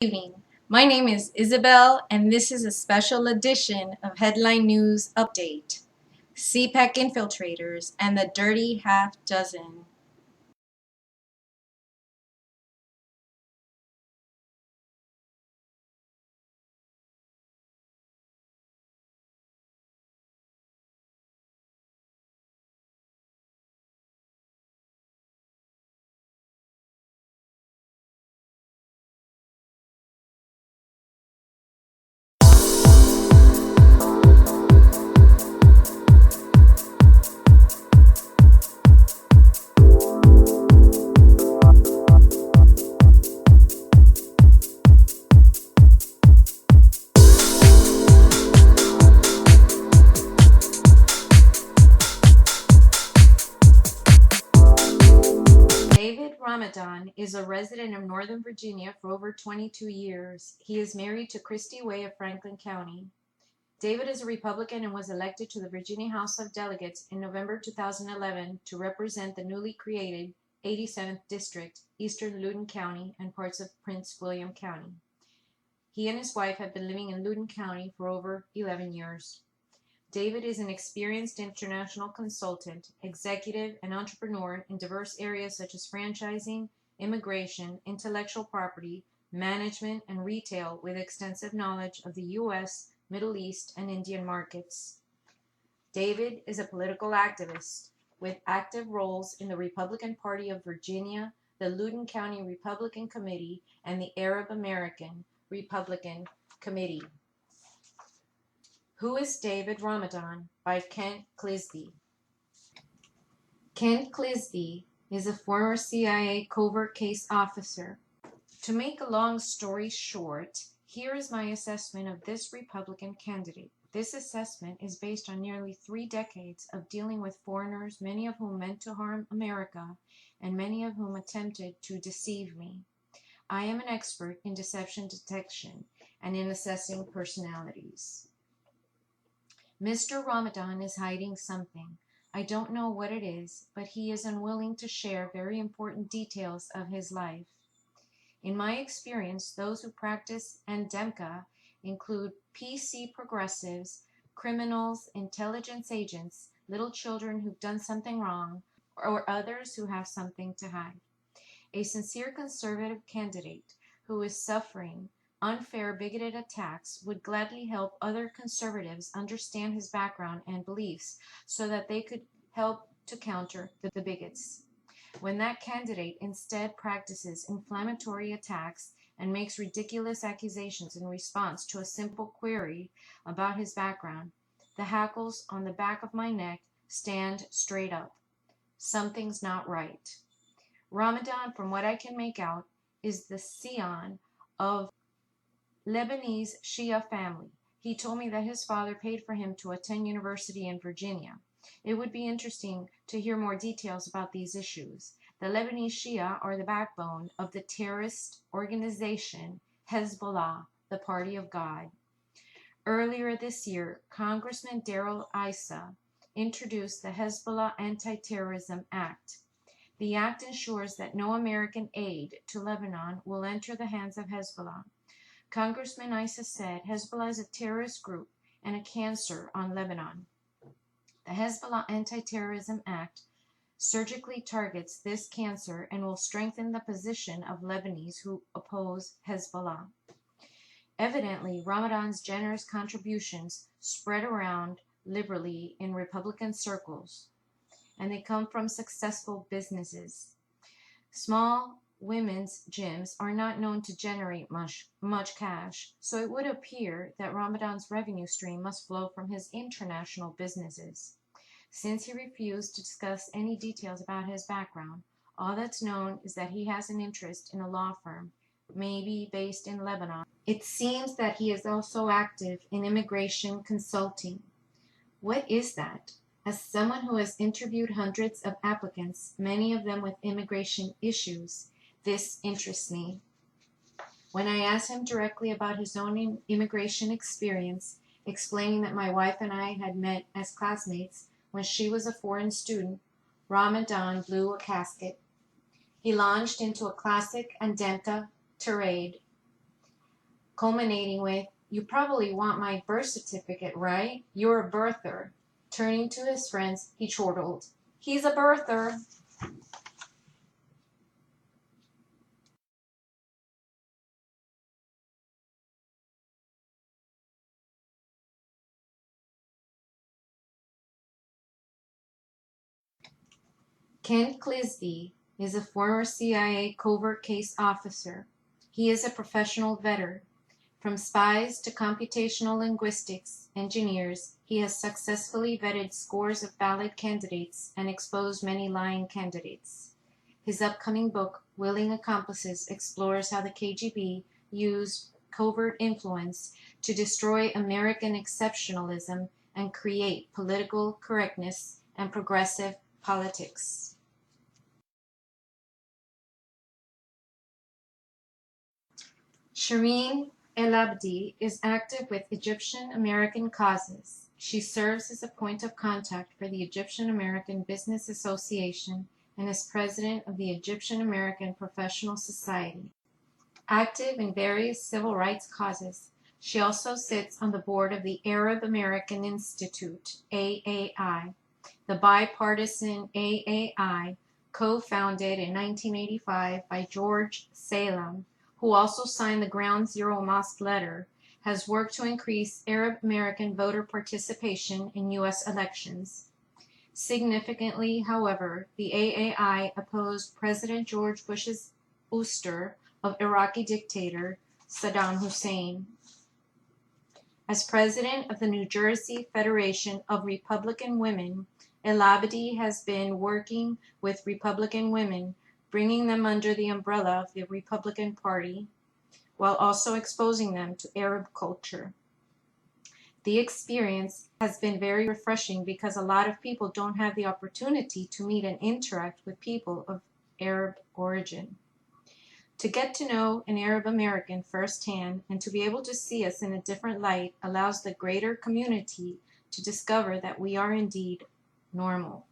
Evening. My name is Isabel, and this is a special edition of Headline News Update. CPAC Infiltrators and the Dirty Half Dozen. David Ramadan is a resident of Northern Virginia for over 22 years. He is married to Christy Way of Franklin County. David is a Republican and was elected to the Virginia House of Delegates in November 2011 to represent the newly created 87th District, Eastern Loudoun County, and parts of Prince William County. He and his wife have been living in Loudoun County for over 11 years. David is an experienced international consultant, executive, and entrepreneur in diverse areas such as franchising, immigration, intellectual property, management, and retail, with extensive knowledge of the U.S., Middle East, and Indian markets. David is a political activist with active roles in the Republican Party of Virginia, the Loudoun County Republican Committee, and the Arab American Republican Committee. Who is David Ramadan? By Kent Clisby. Kent Clisby is a former CIA covert case officer. To make a long story short, here is my assessment of this Republican candidate. This assessment is based on nearly 3 decades of dealing with foreigners, many of whom meant to harm America, and many of whom attempted to deceive me. I am an expert in deception detection and in assessing personalities. Mr. Ramadan is hiding something. I don't know what it is, but he is unwilling to share very important details of his life. In my experience, those who practice Andemka include PC progressives, criminals, intelligence agents, little children who've done something wrong, or others who have something to hide. A sincere conservative candidate who is suffering unfair, bigoted attacks would gladly help other conservatives understand his background and beliefs so that they could help to counter the bigots. When that candidate instead practices inflammatory attacks and makes ridiculous accusations in response to a simple query about his background, the hackles on the back of my neck stand straight up. Something's not right. Ramadan, from what I can make out, is the scion of Lebanese Shia family. He told me that his father paid for him to attend university in Virginia. It would be interesting to hear more details about these issues. The Lebanese Shia are the backbone of the terrorist organization Hezbollah, the Party of God. Earlier this year, Congressman Darrell Issa introduced the Hezbollah Anti-Terrorism Act. The act ensures that no American aid to Lebanon will enter the hands of Hezbollah. Congressman Issa said Hezbollah is a terrorist group and a cancer on Lebanon. The Hezbollah Anti-Terrorism Act surgically targets this cancer and will strengthen the position of Lebanese who oppose Hezbollah. Evidently, Ramadan's generous contributions spread around liberally in Republican circles, and they come from successful businesses. Small women's gyms are not known to generate much cash, so it would appear that Ramadan's revenue stream must flow from his international businesses. Since he refused to discuss any details about his background, all that's known is that he has an interest in a law firm, maybe based in Lebanon. It seems that he is also active in immigration consulting. What is that? As someone who has interviewed hundreds of applicants, many of them with immigration issues, this interests me. When I asked him directly about his own immigration experience, explaining that my wife and I had met as classmates when she was a foreign student, Ramadan blew a gasket. He launched into a classic Andemka tirade. culminating with, "You probably want my birth certificate, right? You're a birther." Turning to his friends, he chortled, "He's a birther." Kent Clisby is a former CIA covert case officer. He is a professional veteran. From spies to computational linguistics engineers, he has successfully vetted scores of valid candidates and exposed many lying candidates. His upcoming book, Willing Accomplices, explores how the KGB used covert influence to destroy American exceptionalism and create political correctness and progressive politics. Shireen El-Abdi is active with Egyptian American causes. She serves as a point of contact for the Egyptian American Business Association and is president of the Egyptian American Professional Society. Active in various civil rights causes, she also sits on the board of the Arab American Institute, AAI. The bipartisan AAI, co-founded in 1985 by George Salem, who also signed the Ground Zero Mosque letter, has worked to increase Arab American voter participation in U.S. elections. Significantly, however, the AAI opposed President George Bush's ouster of Iraqi dictator Saddam Hussein. As president of the New Jersey Federation of Republican Women, El-Abdi has been working with Republican women, bringing them under the umbrella of the Republican Party, while also exposing them to Arab culture. The experience has been very refreshing because a lot of people don't have the opportunity to meet and interact with people of Arab origin. To get to know an Arab American firsthand and to be able to see us in a different light allows the greater community to discover that we are indeed normal.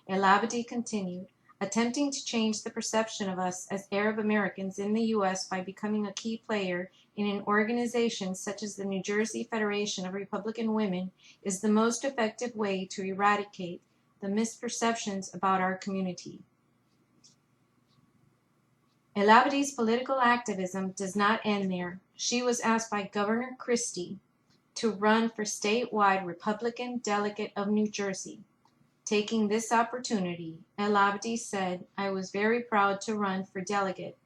El-Abdi continued, attempting to change the perception of us as Arab Americans in the U.S. by becoming a key player in an organization such as the New Jersey Federation of Republican Women is the most effective way to eradicate the misperceptions about our community. El-Abdi's political activism does not end there. She was asked by Governor Christie to run for statewide Republican delegate of New Jersey. Taking this opportunity, El-Abdi said, "I was very proud to run for delegate.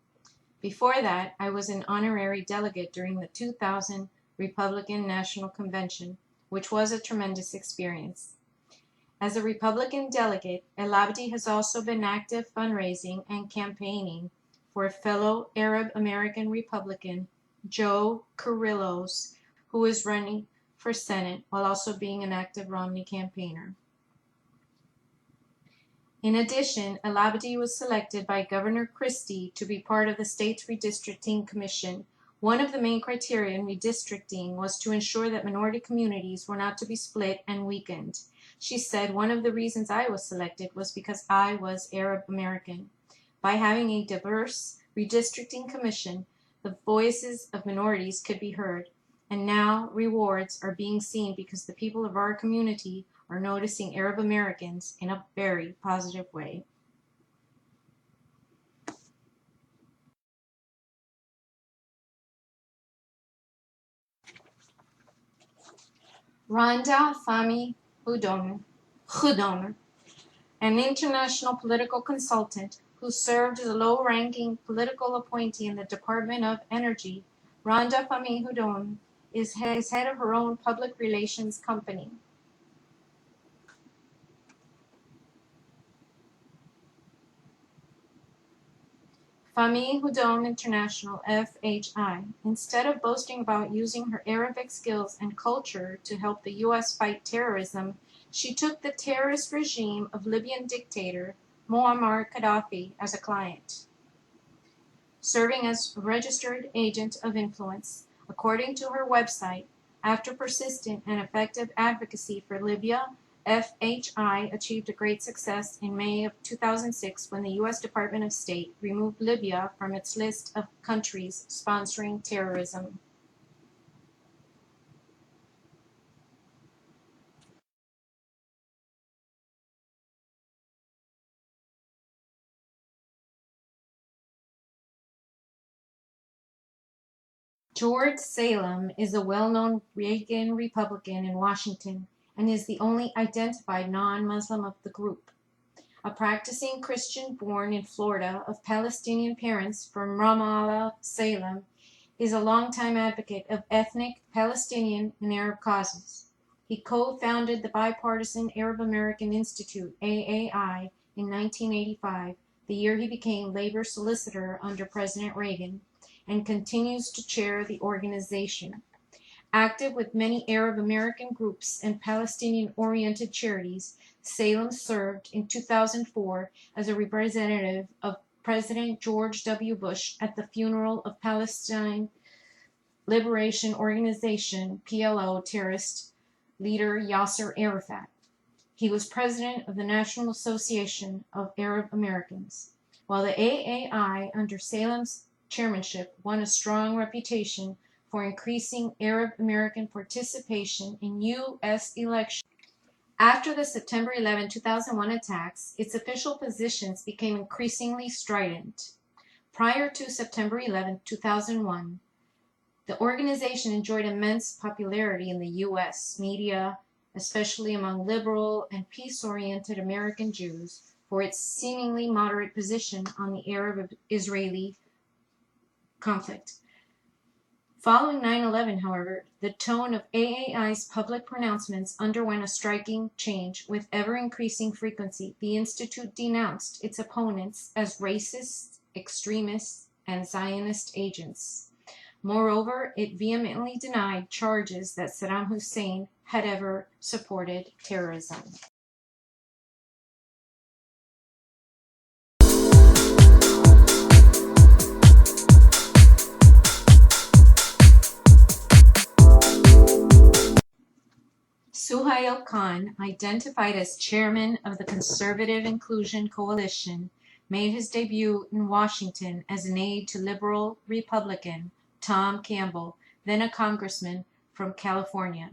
Before that, I was an honorary delegate during the 2000 Republican National Convention, which was a tremendous experience." As a Republican delegate, El-Abdi has also been active fundraising and campaigning for fellow Arab American Republican Joe Kyrillos, who is running for Senate while also being an active Romney campaigner. In addition, El-Abdi was selected by Governor Christie to be part of the state's redistricting commission. One of the main criteria in redistricting was to ensure that minority communities were not to be split and weakened. She said, "One of the reasons I was selected was because I was Arab American. By having a diverse redistricting commission, the voices of minorities could be heard. And now rewards are being seen because the people of our community are noticing Arab Americans in a very positive way." Rhonda Fahmy Hudon, an international political consultant who served as a low-ranking political appointee in the Department of Energy. Rhonda Fahmy Hudon is head of her own public relations company. Fahmy Hudon International (FHI), instead of boasting about using her Arabic skills and culture to help the U.S. fight terrorism, she took the terrorist regime of Libyan dictator Muammar Gaddafi as a client, serving as registered agent of influence. According to her website, after persistent and effective advocacy for Libya, FHI achieved a great success in May of 2006 when the U.S. Department of State removed Libya from its list of countries sponsoring terrorism. George Salem is a well-known Reagan Republican in Washington and is the only identified non-Muslim of the group. A practicing Christian born in Florida of Palestinian parents from Ramallah, Salem, is a longtime advocate of ethnic, Palestinian, and Arab causes. He co-founded the bipartisan Arab American Institute, AAI, in 1985, the year he became labor solicitor under President Reagan, and continues to chair the organization. Active with many Arab American groups and Palestinian-oriented charities, Salem served in 2004 as a representative of President George W. Bush at the funeral of Palestine Liberation Organization (PLO) terrorist leader Yasser Arafat. He was president of the National Association of Arab Americans. While the AAI, under Salem's chairmanship, won a strong reputation for increasing Arab American participation in U.S. elections. After the September 11, 2001 attacks, its official positions became increasingly strident. Prior to September 11, 2001, the organization enjoyed immense popularity in the U.S. media, especially among liberal and peace-oriented American Jews, for its seemingly moderate position on the Arab-Israeli conflict. Following 9/11, however, the tone of AAI's public pronouncements underwent a striking change. With ever-increasing frequency, the Institute denounced its opponents as racist, extremists, and Zionist agents. Moreover, it vehemently denied charges that Saddam Hussein had ever supported terrorism. Suhail Khan, identified as chairman of the Conservative Inclusion Coalition, made his debut in Washington as an aide to liberal Republican Tom Campbell, then a congressman from California.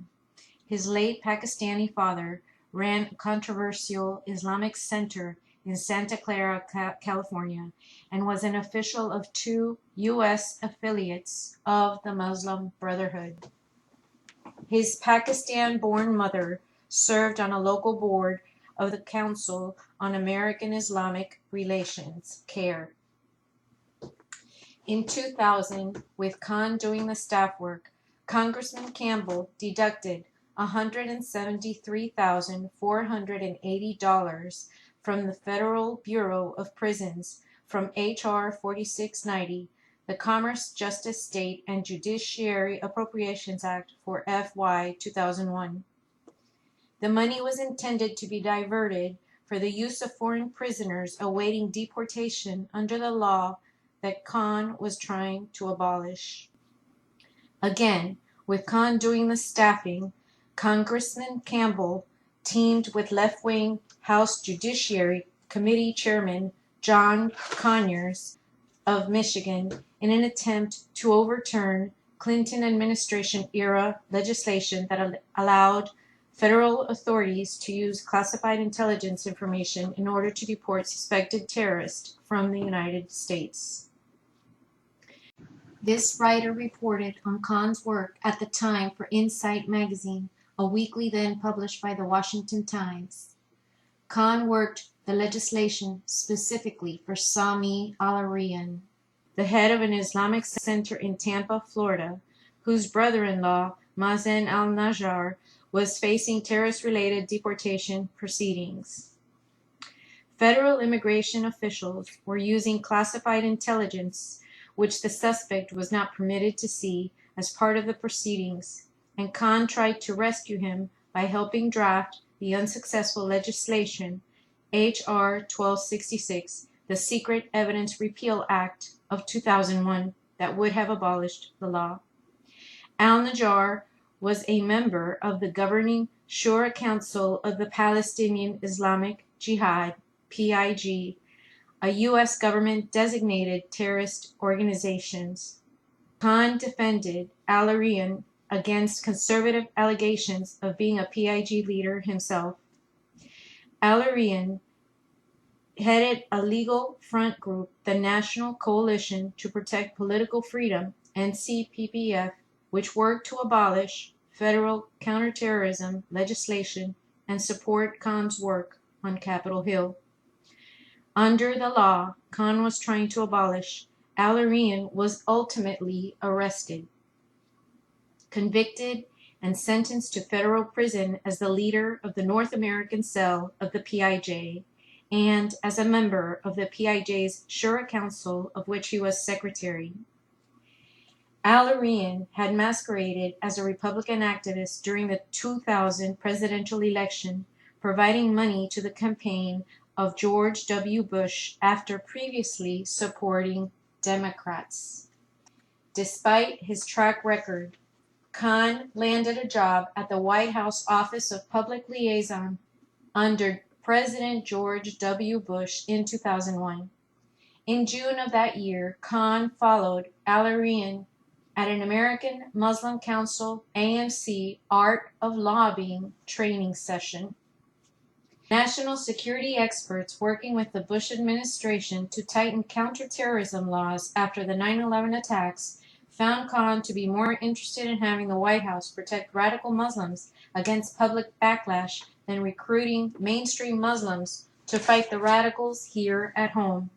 His late Pakistani father ran a controversial Islamic center in Santa Clara, California, and was an official of 2 U.S. affiliates of the Muslim Brotherhood. His Pakistan-born mother served on a local board of the Council on American-Islamic Relations, CARE. In 2000, with Khan doing the staff work, Congressman Campbell deducted $173,480 from the Federal Bureau of Prisons from H.R. 4690, the Commerce, Justice, State, and Judiciary Appropriations Act for FY 2001. The money was intended to be diverted for the use of foreign prisoners awaiting deportation under the law that Khan was trying to abolish. Again, with Khan doing the staffing, Congressman Campbell teamed with left-wing House Judiciary Committee Chairman John Conyers of Michigan in an attempt to overturn Clinton administration-era legislation that allowed federal authorities to use classified intelligence information in order to deport suspected terrorists from the United States. This writer reported on Khan's work at the time for Insight magazine, a weekly then published by the Washington Times. Khan worked the legislation specifically for Sami al-Arian, the head of an Islamic center in Tampa, Florida, whose brother-in-law, Mazen al-Najjar, was facing terrorist-related deportation proceedings. Federal immigration officials were using classified intelligence which the suspect was not permitted to see as part of the proceedings, and Khan tried to rescue him by helping draft the unsuccessful legislation H.R. 1266, the Secret Evidence Repeal Act of 2001, that would have abolished the law. Al-Najjar was a member of the governing Shura Council of the Palestinian Islamic Jihad, PIG, a U.S. government-designated terrorist organizations. Khan defended al-Arian against conservative allegations of being a PIG leader himself. Al-Arian headed a legal front group, the National Coalition to Protect Political Freedom, NCPPF, which worked to abolish federal counterterrorism legislation and support Khan's work on Capitol Hill. Under the law Khan was trying to abolish, al-Arian was ultimately arrested, convicted, and sentenced to federal prison as the leader of the North American cell of the PIJ and as a member of the PIJ's Shura Council, of which he was secretary. Al-Arian had masqueraded as a Republican activist during the 2000 presidential election, providing money to the campaign of George W. Bush after previously supporting Democrats. Despite his track record, Khan landed a job at the White House Office of Public Liaison under President George W. Bush in 2001. In June of that year, Khan followed al-Arian at an American Muslim Council AMC Art of Lobbying training session. National security experts working with the Bush administration to tighten counterterrorism laws after the 9/11 attacks found Khan to be more interested in having the White House protect radical Muslims against public backlash than recruiting mainstream Muslims to fight the radicals here at home.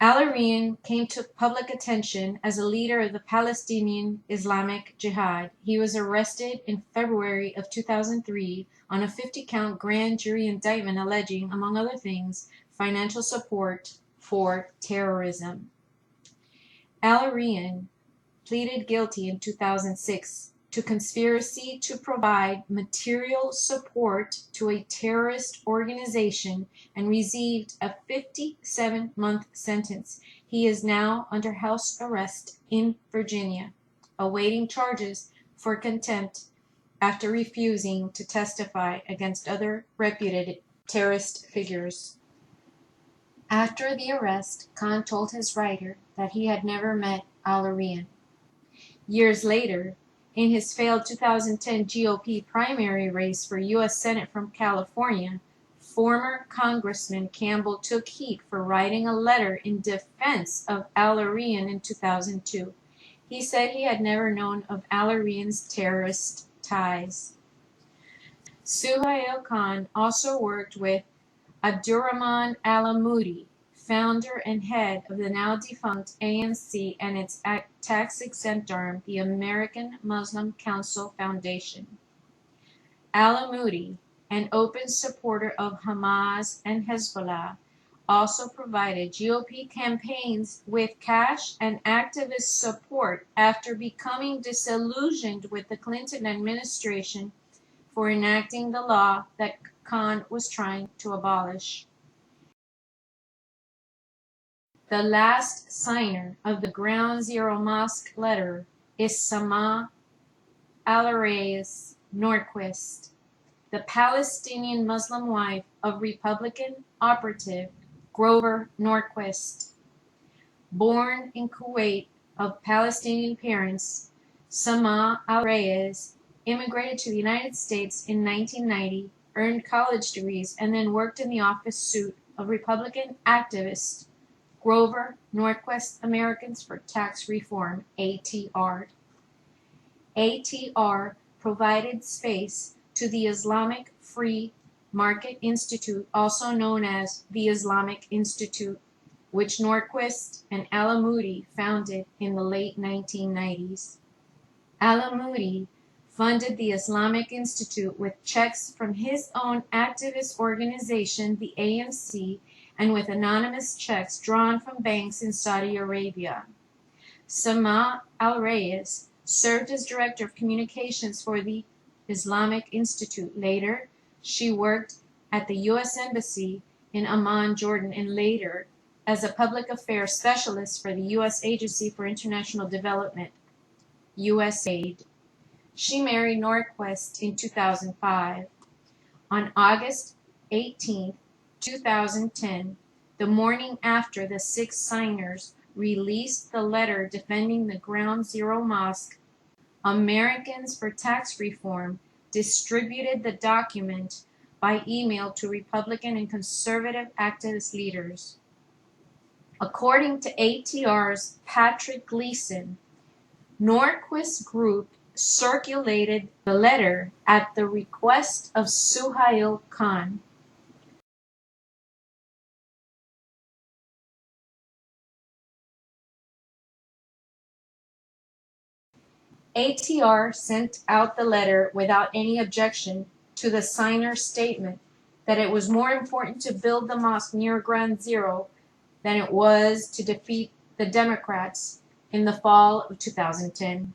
Al-Arian came to public attention as a leader of the Palestinian Islamic Jihad. He was arrested in February of 2003 on a 50-count grand jury indictment alleging, among other things, financial support for terrorism. Al-Arian pleaded guilty in 2006 to conspiracy to provide material support to a terrorist organization and received a 57-month sentence. He is now under house arrest in Virginia, awaiting charges for contempt after refusing to testify against other reputed terrorist figures. After the arrest, Khan told his writer that he had never met al-Arian. Years later, in his failed 2010 GOP primary race for U.S. Senate from California, former Congressman Campbell took heat for writing a letter in defense of al-Arian in 2002. He said he had never known of al-Arian's terrorist ties. Suhail Khan also worked with Abdurrahman al-Amoudi, founder and head of the now-defunct ANC and its tax-exempt arm, the American Muslim Council Foundation. Al-Amoudi, an open supporter of Hamas and Hezbollah, also provided GOP campaigns with cash and activist support after becoming disillusioned with the Clinton administration for enacting the law that Khan was trying to abolish. The last signer of the Ground Zero Mosque letter is Sama al-Reyes Norquist, the Palestinian Muslim wife of Republican operative Grover Norquist. Born in Kuwait of Palestinian parents, Sama al-Reyes immigrated to the United States in 1990, earned college degrees, and then worked in the office suite of Republican activist Grover Norquist Americans for Tax Reform, ATR. ATR provided space to the Islamic Free Market Institute, also known as the Islamic Institute, which Norquist and al-Amoudi founded in the late 1990s. Al-Amoudi funded the Islamic Institute with checks from his own activist organization, the AMC, and with anonymous checks drawn from banks in Saudi Arabia. Sama al-Reyes served as director of communications for the Islamic Institute. Later, she worked at the U.S. Embassy in Amman, Jordan, and later as a public affairs specialist for the U.S. Agency for International Development, USAID. She married Norquist in 2005. On August 18, 2010, the morning after the 6 signers released the letter defending the Ground Zero Mosque, Americans for Tax Reform distributed the document by email to Republican and conservative activist leaders. According to ATR's Patrick Gleason, Norquist's group circulated the letter at the request of Suhail Khan. ATR sent out the letter without any objection to the signer's statement that it was more important to build the mosque near Ground Zero than it was to defeat the Democrats in the fall of 2010.